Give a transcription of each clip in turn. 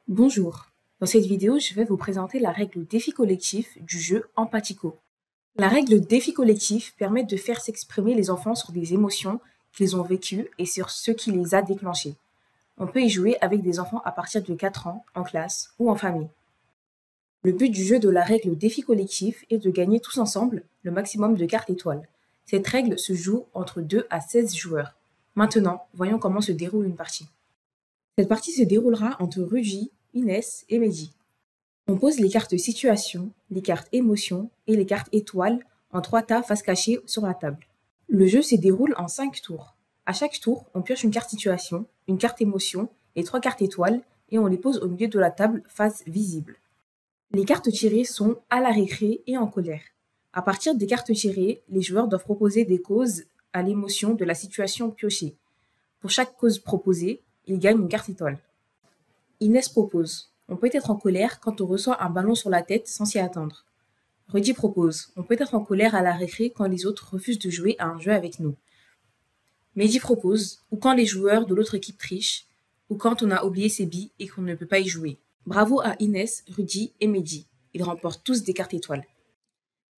Bonjour, dans cette vidéo, je vais vous présenter la règle défi collectif du jeu Empathico. La règle défi collectif permet de faire s'exprimer les enfants sur des émotions qu'ils ont vécues et sur ce qui les a déclenchées. On peut y jouer avec des enfants à partir de 4 ans, en classe ou en famille. Le but du jeu de la règle défi collectif est de gagner tous ensemble le maximum de cartes étoiles. Cette règle se joue entre 2 à 16 joueurs. Maintenant, voyons comment se déroule une partie. Cette partie se déroulera entre Rudy, Inès et Mehdi. On pose les cartes situation, les cartes émotion et les cartes étoiles en 3 tas face cachée sur la table. Le jeu se déroule en 5 tours. À chaque tour, on pioche une carte situation, une carte émotion et 3 cartes étoiles et on les pose au milieu de la table face visible. Les cartes tirées sont à la récré et en colère. À partir des cartes tirées, les joueurs doivent proposer des causes à l'émotion de la situation piochée. Pour chaque cause proposée, ils gagnent une carte étoile. Inès propose. On peut être en colère quand on reçoit un ballon sur la tête sans s'y attendre. Rudy propose. On peut être en colère à la récré quand les autres refusent de jouer à un jeu avec nous. Mehdi propose. Ou quand les joueurs de l'autre équipe trichent. Ou quand on a oublié ses billes et qu'on ne peut pas y jouer. Bravo à Inès, Rudy et Mehdi. Ils remportent tous des cartes étoiles.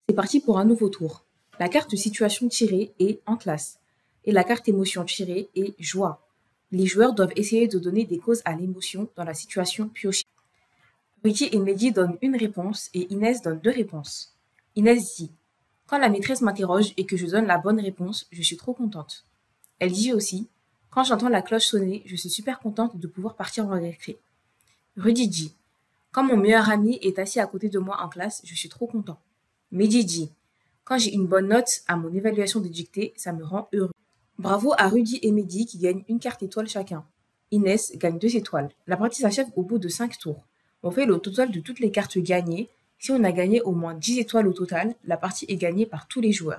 C'est parti pour un nouveau tour. La carte situation tirée est en classe. Et la carte émotion tirée est joie. Les joueurs doivent essayer de donner des causes à l'émotion dans la situation piochée. Rudy et Mehdi donnent une réponse et Inès donne 2 réponses. Inès dit « Quand la maîtresse m'interroge et que je donne la bonne réponse, je suis trop contente. » Elle dit aussi « Quand j'entends la cloche sonner, je suis super contente de pouvoir partir en récré. » Rudy dit « Quand mon meilleur ami est assis à côté de moi en classe, je suis trop content. » Mehdi dit « Quand j'ai une bonne note à mon évaluation de dictée, ça me rend heureux. » Bravo à Rudy et Mehdi qui gagnent une carte étoile chacun. Inès gagne 2 étoiles. La partie s'achève au bout de 5 tours. On fait le total de toutes les cartes gagnées. Si on a gagné au moins 10 étoiles au total, la partie est gagnée par tous les joueurs.